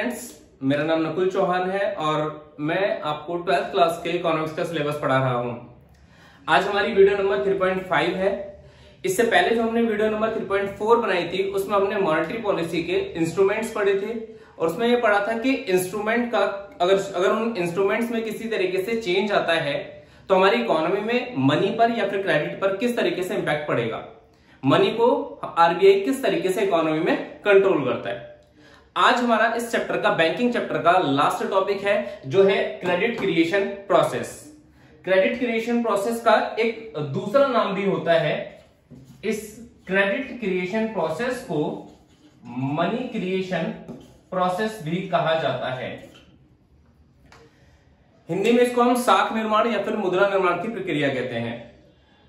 Friends, मेरा नाम नकुल चौहान है और मैं आपको 12th क्लास के इकोनॉमिक्स का सिलेबस पढ़ा रहा हूं। आज हमारी वीडियो नंबर 3.5 है। इससे पहले जो हमने वीडियो नंबर 3.4 बनाई थी उसमें हमने मॉनेटरी पॉलिसी के इंस्ट्रूमेंट्स पढ़े थे और उसमें यह पढ़ा था कि इंस्ट्रूमेंट का अगर उन इंस्ट्रूमेंट्स में किसी तरीके से चेंज आता है तो हमारी इकोनॉमी में मनी पर या फिर क्रेडिट पर किस तरीके से इंपैक्ट पड़ेगा, मनी को आरबीआई किस तरीके से इकोनॉमी में कंट्रोल करता है। आज हमारा इस चैप्टर का, बैंकिंग चैप्टर का लास्ट टॉपिक है जो है credit creation process. Credit creation process का एक दूसरा नाम भी होता है, इस क्रेडिट क्रिएशन प्रोसेस को मनी क्रिएशन प्रोसेस भी कहा जाता है। हिंदी में इसको हम साख निर्माण या फिर मुद्रा निर्माण की प्रक्रिया कहते हैं।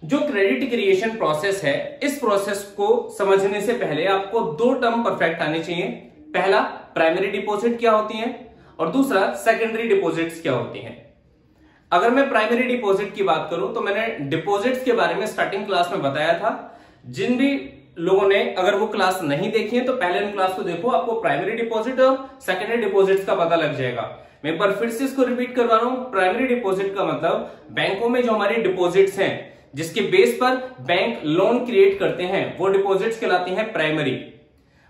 जो क्रेडिट क्रिएशन प्रोसेस है, इस प्रोसेस को समझने से पहले आपको दो टर्म परफेक्ट आने चाहिए। पहला, प्राइमरी डिपॉजिट क्या होती है और दूसरा, सेकेंडरी डिपॉजिट्स क्या होती हैं। अगर मैं प्राइमरी डिपॉजिट की बात करूं तो मैंने डिपॉजिट्स के बारे में स्टार्टिंग क्लास में बताया था। जिन भी लोगों ने अगर वो क्लास नहीं देखी है तो पहले उन क्लास को देखो, आपको प्राइमरी डिपॉजिट और सेकेंडरी डिपॉजिट्स का पता लग जाएगा। मैं एक बार फिर से इसको रिपीट करवा रहा हूं। प्राइमरी डिपॉजिट का मतलब बैंकों में जो हमारी डिपॉजिट्स हैं जिसके बेस पर बैंक लोन क्रिएट करते हैं, वो डिपॉजिट्स कहलाती हैं प्राइमरी।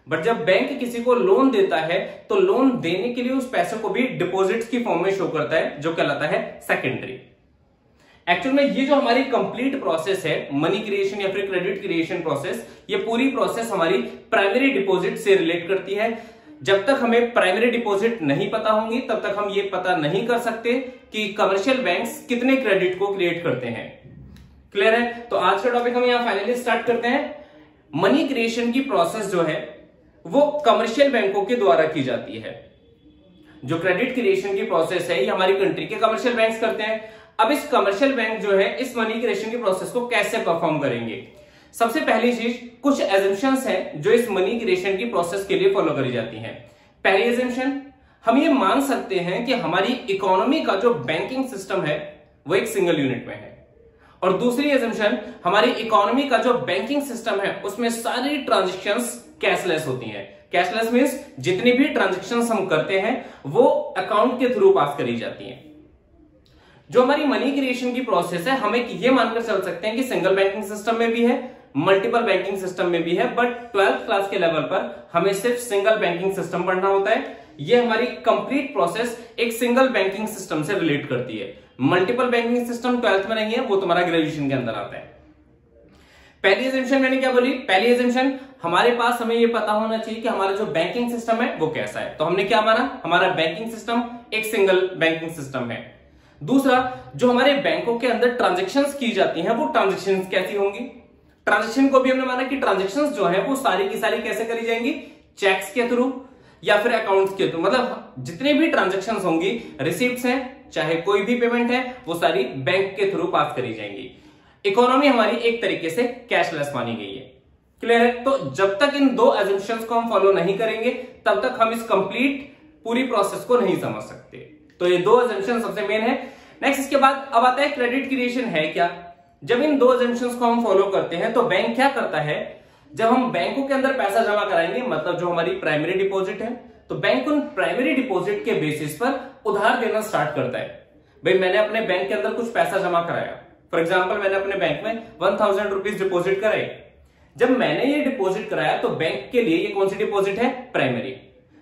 बट जब बैंक किसी को लोन देता है तो लोन देने के लिए उस पैसे को भी डिपॉजिट्स की फॉर्म में शो करता है, जो कहलाता है सेकेंडरी। एक्चुअल में ये जो हमारी कंप्लीट प्रोसेस है, मनी क्रिएशन या फिर क्रेडिट क्रिएशन प्रोसेस, ये पूरी प्रोसेस हमारी प्राइमरी डिपॉजिट से रिलेट करती है। जब तक हमें प्राइमरी डिपॉजिट नहीं पता होंगी तब तक हम ये पता नहीं कर सकते कि कमर्शियल बैंक्स कितने क्रेडिट को क्रिएट करते हैं। क्लियर है? तो आज का टॉपिक हम यहां फाइनली स्टार्ट करते हैं। मनी क्रिएशन की प्रोसेस जो है वो कमर्शियल बैंकों के द्वारा की जाती है। जो क्रेडिट क्रिएशन की प्रोसेस है ये हमारी कंट्री के कमर्शियल बैंक्स करते हैं। अब इस कमर्शियल बैंक जो है इस मनी क्रिएशन की प्रोसेस को कैसे परफॉर्म करेंगे? सबसे पहली चीज, कुछ एजम्पशंस हैं जो इस मनी क्रिएशन की प्रोसेस के लिए फॉलो करी जाती हैं। पहली एजम्पशन, हम ये मान सकते हैं कि हमारी इकोनॉमी का जो बैंकिंग सिस्टम है वो एक सिंगल यूनिट में है। और दूसरी एजम्पशन, हमारी इकोनॉमी का जो बैंकिंग सिस्टम है उसमें सारी ट्रांजैक्शंस कैशलेस होती हैं। कैशलेस मींस जितनी भी ट्रांजैक्शंस हम करते हैं वो अकाउंट के थ्रू पास करी जाती हैं। जो हमारी मनी क्रिएशन की प्रोसेस है, हमें ये मानकर चल सकते हैं कि सिंगल बैंकिंग सिस्टम में भी है, मल्टीपल बैंकिंग सिस्टम में भी है, बट 12th क्लास के लेवल पर हमें सिर्फ सिंगल बैंकिंग सिस्टम पढ़ना होता है। ये हमारी कंप्लीट प्रोसेस एक सिंगल बैंकिंग सिस्टम से रिलेट करती है। मल्टीपल बैंकिंग सिस्टम 12th में नहीं है, वो तुम्हारा ग्रेजुएशन के अंदर आता है। पहली एजम्पशन मैंने क्या बोली? पहली एजम्पशन, हमारे पास हमें ये पता होना चाहिए कि हमारा जो बैंकिंग सिस्टम है वो कैसा है। तो हमने क्या माना? हमारा बैंकिंग सिस्टम एक सिंगल बैंकिंग सिस्टम है। दूसरा, जो हमारे बैंकों के अंदर ट्रांजैक्शंस की जाती हैं वो ट्रांजैक्शंस कैसी होंगी? ट्रांजैक्शन को भी हमने माना कि ट्रांजैक्शंस जो है वो सारी की सारी कैसे करी जाएंगी? चेक्स के थ्रू या फिर अकाउंट्स के थ्रू। मतलब जितने भी ट्रांजैक्शंस होंगी, रिसिप्ट्स हैं, चाहे कोई भी पेमेंट है, वो सारी बैंक के थ्रू पास करी जाएंगी। इकोनॉमी हमारी एक तरीके से कैशलेस मानी गई है। क्लियर है? तो जब तक इन दो एजम्पशंस को हम फॉलो नहीं करेंगे तब तक हम इस कंप्लीट पूरी प्रोसेस को नहीं समझ सकते। तो ये दो एजम्पशन सबसे मेन है। नेक्स्ट, इसके बाद अब आता है क्रेडिट क्रिएशन है क्या। जब इन दो एजम्पशंस को हम फॉलो करते हैं तो बैंक क्या करता है, जब हम बैंकों के अंदर पैसा जमा कराएंगे, मतलब जो हमारी प्राइमरी डिपॉजिट है, तो बैंक उन प्राइमरी डिपॉजिट के बेसिस पर उधार देना स्टार्ट करता है। भाई मैंने अपने बैंक के अंदर कुछ पैसा जमा कराया, फॉर एग्जाम्पल मैंने अपने बैंक में 1000 रुपीज डिपॉजिट कराए। जब मैंने ये डिपॉजिट कराया तो बैंक के लिए ये कौन सी डिपॉजिट है? प्राइमरी।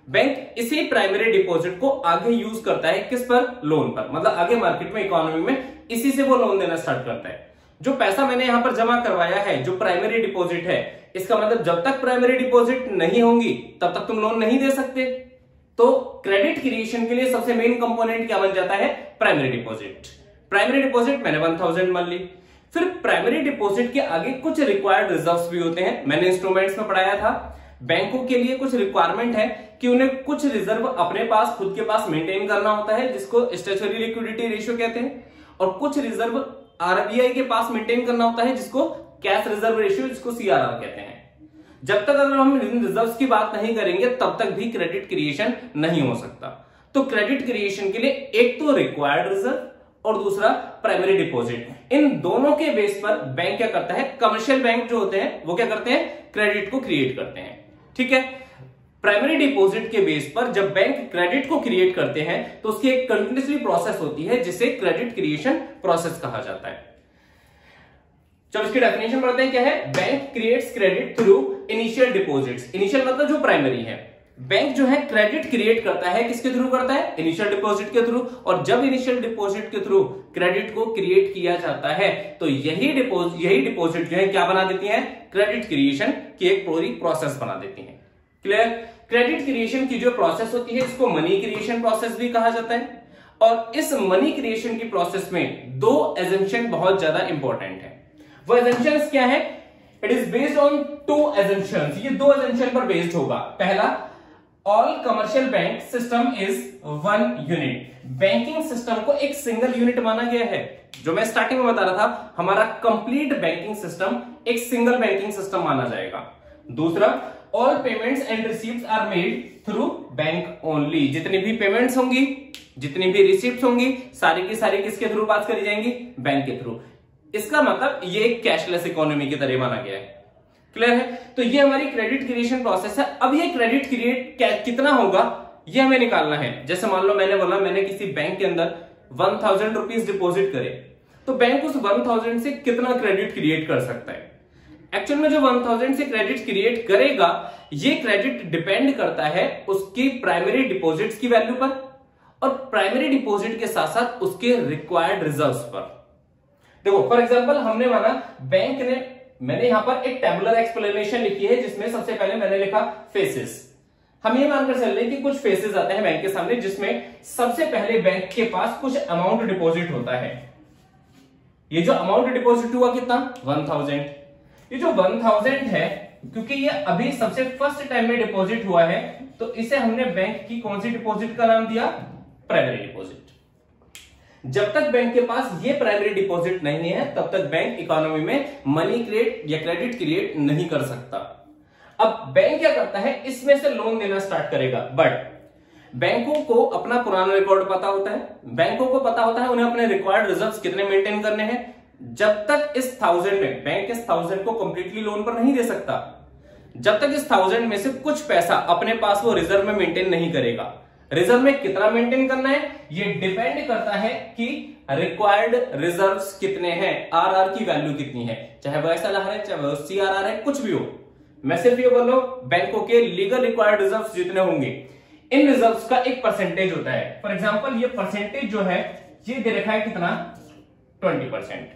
बैंक इसी प्राइमरी डिपॉजिट को आगे यूज करता है, किस पर? लोन पर। मतलब आगे मार्केट में, इकोनॉमी में इसी से वो लोन देना स्टार्ट करता है। जो पैसा मैंने यहां पर जमा करवाया है, जो प्राइमरी डिपॉजिट है, इसका मतलब जब तक प्राइमरी डिपॉजिट नहीं होंगी तब तक तुम लोन नहीं दे सकते। तो क्रेडिट क्रिएशन के लिए सबसे मेन कंपोनेंट क्या बन जाता है? Primary deposit. प्राइमरी डिपॉजिट मैंने 1000 मान ली। फिर प्राइमरी डिपॉजिट के आगे कुछ रिक्वायर्ड रिजर्व्स भी होते हैं। मैंने इंस्ट्रूमेंट्स में पढ़ाया था, बैंकों के लिए कुछ रिक्वायरमेंट है कि उन्हें कुछ रिजर्व अपने पास, खुद के पास मेंटेन करना होता है, जिसको स्टैट्यूटरी लिक्विडिटी रेशियो कहते हैं, और कुछ रिजर्व आरबीआई के पास मेंटेन करना होता है, जिसको कैश रिजर्व रेशियो, जिसको सीआरआर कहते हैं। जब तक अगर हम इन रिजर्व्स की बात नहीं करेंगे तब तक भी क्रेडिट क्रिएशन नहीं हो सकता। तो क्रेडिट क्रिएशन के लिए एक तो रिक्वायर्ड रिजर्व और दूसरा प्राइमरी डिपॉजिट। इन दोनों के बेस पर बैंक क्या करता है? कमर्शियल बैंक जो होते हैं वो क्या करते हैं? क्रेडिट को क्रिएट करते हैं। ठीक है? प्राइमरी डिपॉजिट के बेस पर जब बैंक क्रेडिट को क्रिएट करते हैं तो उसकी एक कंटिन्यूअसली प्रोसेस होती है जिसे क्रेडिट क्रिएशन प्रोसेस कहा जाता है। चलो इसकी डेफिनेशन पढ़ते हैं। क्या है? Bank creates credit through initial deposits. Initial मतलब जो प्राइमरी है। बैंक जो है क्रेडिट क्रिएट करता है, किसके थ्रू करता है? इनिशियल डिपॉजिट के थ्रू। और जब इनिशियल डिपॉजिट के थ्रू क्रेडिट को क्रिएट किया जाता है तो यही डिपॉजिट जो है क्या बना देती है? क्रेडिट क्रिएशन की एक पूरी प्रोसेस बना देती है। क्लियर? क्रेडिट क्रिएशन की जो प्रोसेस होती है इसको मनी क्रिएशन प्रोसेस भी कहा जाता है। और इस मनी क्रिएशन की प्रोसेस में दो एजम्पशन बहुत ज्यादा इंपॉर्टेंट है। वो एजम्पशंस क्या है? It is based on two assumptions. ये दो एजम्पशन पर बेस्ड होगा। पहला, all commercial bank system is one unit. Banking system को एक सिंगल यूनिट माना गया है। जो मैं स्टार्टिंग में बता रहा था, हमारा कंप्लीट बैंकिंग सिस्टम एक सिंगल बैंकिंग सिस्टम माना जाएगा। दूसरा, all payments and receives are made through bank only. जितनी भी पेमेंट्स होंगी, जितनी भी रिसीव्स होंगी, सारी की सारी किसके थ्रू पास करी जाएंगी? बैंक के थ्रू। इसका मतलब ये एक कैशलेस इकोनॉमी की तरह माना गया है। क्लियर है? तो ये हमारी क्रेडिट क्रिएशन प्रोसेस है। अब ये क्रेडिट क्रिएट कितना होगा ये हमें निकालना है। जैसे मान लो मैंने बोला मैंने किसी बैंक के अंदर 1000 रुपीज डिपॉजिट करे, तो बैंक उस 1000 से कितना क्रेडिट क्रिएट कर सकता है? एक्चुअल में जो 1000 से क्रेडिट क्रिएट करेगा, ये क्रेडिट डिपेंड करता है उसकी प्राइमरी डिपॉजिट्स की वैल्यू पर और प्राइमरी डिपॉजिट के साथ साथ उसके रिक्वायर्ड रिजर्व्स पर। देखो फॉर एग्जांपल हमने माना बैंक ने, मैंने यहां पर एक टेबुलर एक्सप्लेनेशन लिखी है जिसमें सबसे पहले मैंने लिखा फेसेस। हम ये मानकर चल रहे हैं कि कुछ फेसेस आते हैं बैंक के सामने जिसमें सबसे पहले बैंक के पास कुछ अमाउंट डिपॉजिट होता है। ये जो अमाउंट डिपॉजिट हुआ कितना? 1000। ये जो 1000 है, क्योंकि ये अभी सबसे फर्स्ट टाइम में डिपॉजिट हुआ है तो इसे हमने बैंक की कौन सी डिपॉजिट का नाम दिया? Primary deposit. जब तक बैंक के पास ये प्राइमरी डिपॉजिट नहीं है तब तक बैंक इकोनॉमी में मनी क्रिएट या क्रेडिट क्रिएट नहीं कर सकता। अब बैंक क्या करता है? इसमें से लोन देना स्टार्ट करेगा। बट बैंकों को अपना पुराना रिकॉर्ड पता होता है, बैंकों को पता होता है उन्हें अपने रिक्वायर्ड रिजर्व्स कितने मेंटेन करने हैं। जब तक इस 1000 में बैंक इस 1000 को कंप्लीटली लोन पर नहीं दे सकता, जब तक इस 1000 में से कुछ पैसा अपने पास वो रिजर्व में मेंटेन नहीं करेगा। रिजर्व में कितना मेंटेन करना है ये डिपेंड करता है कि रिक्वायर्ड रिजर्व्स कितने हैं, आरआर की वैल्यू कितनी है, चाहे वो एसएलआर है, चाहे वो सीआरआर है, कुछ भी हो। मैं सिर्फ ये बोल रहा हूं बैंकों के लीगल रिक्वायर्ड रिजर्व्स जितने होंगे, इन रिजर्व्स का एक परसेंटेज होता है। फॉर एग्जांपल ये परसेंटेज जो है ये दे रखा है कितना? 20%।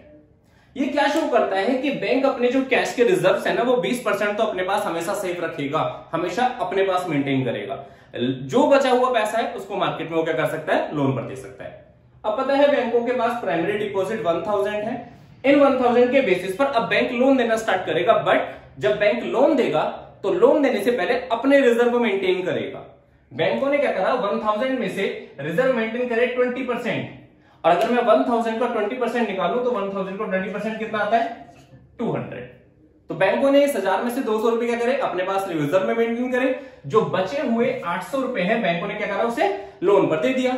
ये क्या शो करता है कि बैंक अपने जो कैश के रिजर्व्स है ना वो 20% तो अपने पास हमेशा सेफ रखेगा, हमेशा अपने पास मेंटेन करेगा। जो बचा हुआ पैसा है उसको मार्केट में वो क्या कर सकता है? लोन पर दे सकता है। अब पता है बैंकों के पास प्राइमरी डिपॉजिट 1000 है। इन 1000 के बेसिस पर अब बैंक लोन देना स्टार्ट करेगा। बट जब बैंक लोन देगा तो लोन देने से पहले अपने रिजर्व मेंटेन करेगा। बैंकों ने क्या करा? 1000 में से रिजर्व मेंटेन करे 20%। और अगर मैं 1000 का 20% निकालूं तो 1000 को 20% कितना आता है? 200। तो बैंकों ने इस 1000 में से 200 रुपए क्या करे? अपने पास रिजर्व में मेंटेन करे। जो बचे हुए 800 रुपए हैं बैंकों ने क्या करा? उसे लोन पर दे दिया।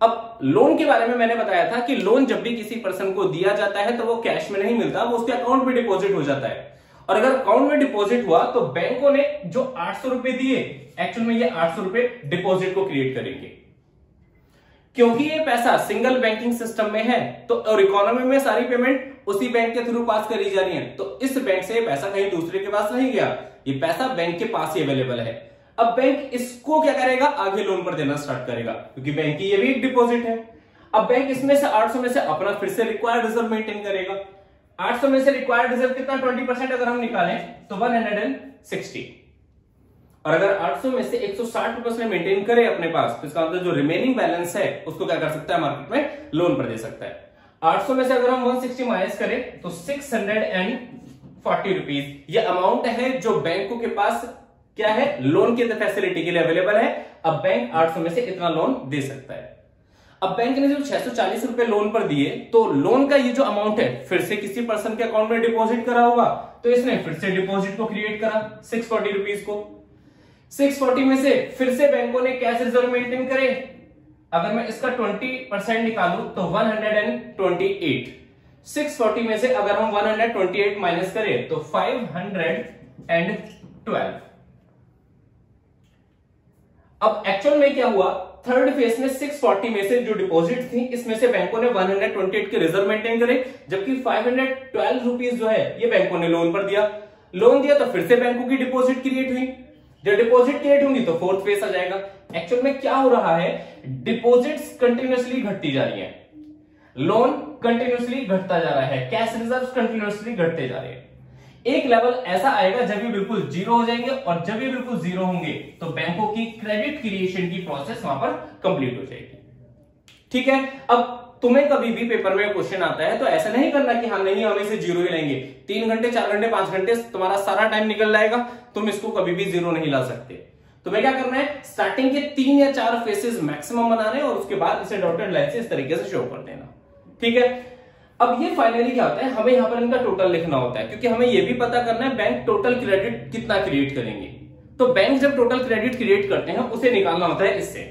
अब लोन के बारे में मैंने बताया था कि लोन जब भी किसी पर्सन को दिया जाता है तो वो कैश में नहीं मिलता, वो उसके अकाउंट में डिपॉजिट हो जाता है। और अगर अकाउंट में डिपॉजिट हुआ तो बैंकों ने जो 800 रुपए दिए, एक्चुअल में ये 800 रुपए डिपॉजिट को क्रिएट करेंगे। क्योंकि ये पैसा सिंगल बैंकिंग सिस्टम में है तो और इकोनॉमी में सारी पेमेंट उसी बैंक के थ्रू पास करी जा रही है, तो इस बैंक से पैसा कहीं दूसरे के पास नहीं गया, ये पैसा बैंक के पास ही अवेलेबल है। अब बैंक इसको क्या करेगा? आगे लोन पर देना स्टार्ट करेगा, क्योंकि बैंक की ये भी एक डिपॉजिट है। अब बैंक इसमें से 800 में से अपना फिर से रिक्वायर्ड रिजर्व मेंटेन करेगा। 800 में से रिक्वायर्ड रिजर्व कितना? 20% अगर हम निकालें तो 160। और अगर 800 में से 160 रुपए उसने मेंटेन करे अपने पास, तो इसका मतलब जो रिमेनिंग बैलेंस है उसको क्या कर सकता है? मार्केट में लोन पर दे सकता है। 800 में से अगर हम 160 माइनस करें तो 640 रुपीज ये अमाउंट है जो बैंकों के पास क्या है? लोन की फैसिलिटी के लिए अवेलेबल है। अब बैंक 800 में से इतना लोन दे सकता है। अब बैंक ने जो 640 रुपए लोन पर दिए तो लोन का ये जो अमाउंट है फिर से किसी पर्सन के अकाउंट में डिपॉजिट करा होगा, तो इसने फिर से डिपॉजिट को क्रिएट करा 640 रुपीज को। 640 में से फिर से बैंकों ने कैश रिजर्व मेंटेन करे। अगर मैं इसका 20% निकालूं तो 128। 640 में से अगर हम 128 माइनस करें तो 512। अब एक्चुअल में क्या हुआ, थर्ड फेज में 640 में से जो डिपॉजिट थी, इसमें से बैंकों ने 128 के रिजर्व मेंटेन करे, जबकि 512 रुपीज जो है ये बैंकों ने लोन पर दिया। लोन दिया तो फिर से बैंकों की डिपॉजिट क्रिएट हुई। जब डिपॉजिट क्रिएट होंगी तो फोर्थ फेज आ जाएगा। एक्चुअल में क्या हो रहा है, डिपॉजिट्स कंटिन्यूअसली घटती जा रही है, लोन कंटिन्यूअसली घटता जा रहा है, कैश रिजर्व्स कंटिन्यूअसली घटते जा रहे हैं। एक लेवल ऐसा आएगा जब ये बिल्कुल जीरो हो जाएंगे, और जब ये बिल्कुल जीरो होंगे तो बैंकों की क्रेडिट क्रिएशन की प्रोसेस वहां पर कंप्लीट हो जाएगी। ठीक है, अब तुम्हें कभी भी पेपर में क्वेश्चन आता है तो ऐसा नहीं करना कि हाँ नहीं हम इसे जीरो ही लेंगे, 3 घंटे 4 घंटे 5 घंटे तुम्हारा सारा टाइम निकल जाएगा, तुम इसको कभी भी जीरो नहीं ला सकते। तुम्हें क्या करना है, स्टार्टिंग के 3 या 4 फेसेस मैक्सिमम बनाने और उसके बाद इसे डॉटेड लाइन से इस तरीके से शो कर देना। ठीक है, अब ये फाइनली क्या होता है, हमें यहां पर इनका टोटल लिखना होता है, क्योंकि हमें ये भी पता करना है बैंक टोटल क्रेडिट कितना क्रिएट करेंगे। तो बैंक जब टोटल क्रेडिट क्रिएट करते हैं उसे निकालना होता है इससे।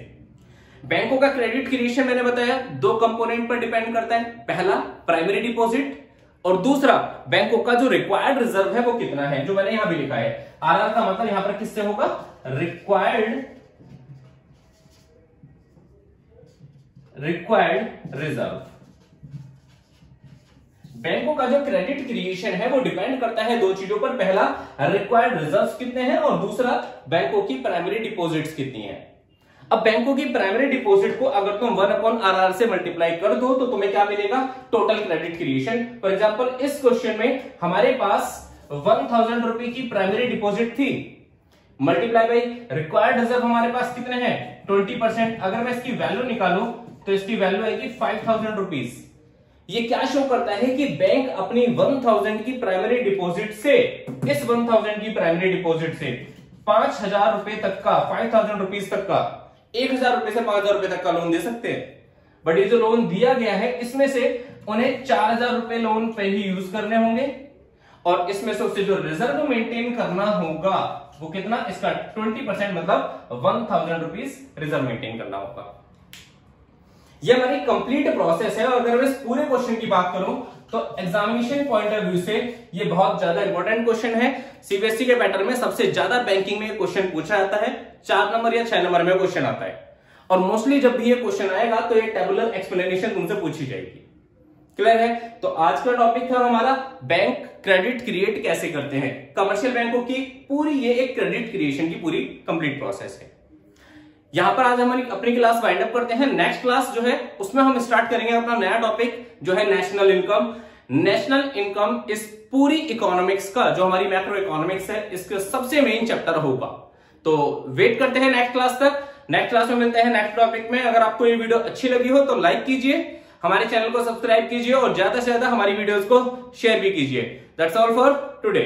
बैंकों का क्रेडिट क्रिएशन मैंने बताया 2 कंपोनेंट पर डिपेंड करता है, पहला प्राइमरी डिपॉजिट और दूसरा बैंकों का जो रिक्वायर्ड रिजर्व है वो कितना है, जो मैंने यहां भी लिखा है। आरआर का मतलब यहां पर किससे होगा, रिक्वायर्ड रिजर्व। बैंकों का जो क्रेडिट क्रिएशन है वो डिपेंड करता है 2 चीजों पर, पहला रिक्वायर्ड रिजर्व्स कितने हैं और दूसरा बैंकों की प्राइमरी डिपॉजिट्स कितनी है। अब बैंकों की प्राइमरी डिपॉजिट को अगर तुम 1/RR से मल्टीप्लाई कर दो तो तुम्हें क्या मिलेगा, total credit creation. For example इस क्वेश्चन में हमारे पास 1000 रुपए की प्राइमरी डिपॉजिट थी, मल्टीप्लाई बाई रिक्वायर्ड रिजर्व हमारे पास कितने हैं 20%। अगर मैं इसकी वैल्यू निकालूं तो इसकी वैल्यू आएगी 5000 रुपीज। ये क्या शो करता है कि बैंक अपनी 1000 की प्राइमरी डिपॉजिट से, इस 1000 की प्राइमरी डिपॉजिट से 5000 रुपए तक का, 5000 रुपीज तक का, 1000 रुपए से 5000 रुपए तक का लोन दे सकते हैं। बट ये जो लोन दिया गया है इसमें से उन्हें 4000 रुपए लोन पे ही यूज करने होंगे, और इसमें से उससे जो रिजर्व मेंटेन करना होगा वो कितना, इसका 20%, मतलब 1000 रुपीज रिजर्व मेंटेन करना होगा। ये हमारी कंप्लीट प्रोसेस है। और अगर मैं इस पूरे क्वेश्चन की बात करूं तो एग्जामिनेशन पॉइंट ऑफ व्यू से ये बहुत ज्यादा इंपॉर्टेंट क्वेश्चन है। सीबीएसई के पैटर्न में सबसे ज्यादा बैंकिंग में क्वेश्चन पूछा जाता है, 4 नंबर या 6 नंबर में क्वेश्चन आता है, और मोस्टली जब भी ये क्वेश्चन आएगा तो ये टेबुलर एक्सप्लेनेशन तुमसे पूछी जाएगी। क्लियर है? तो आज का टॉपिक था हमारा बैंक क्रेडिट क्रिएट कैसे करते हैं। कमर्शियल बैंकों की पूरी ये एक क्रेडिट क्रिएशन की पूरी कंप्लीट प्रोसेस है। यहां पर आज हमारी अपनी क्लास वाइंड अप करते हैं। नेक्स्ट क्लास जो है उसमें हम स्टार्ट करेंगे अपना नया टॉपिक जो है नेशनल इनकम। नेशनल इनकम इस पूरी इकोनॉमिक्स का, जो हमारी मैक्रो इकोनॉमिक्स है, इसका सबसे मेन चैप्टर होगा। तो वेट करते हैं नेक्स्ट क्लास तक। नेक्स्ट क्लास में मिलते हैं नेक्स्ट टॉपिक में। अगर आपको ये वीडियो अच्छी लगी हो तो लाइक कीजिए, हमारे चैनल को सब्सक्राइब कीजिए और ज्यादा से ज्यादा हमारी वीडियोस को शेयर भी कीजिए। That's all for today.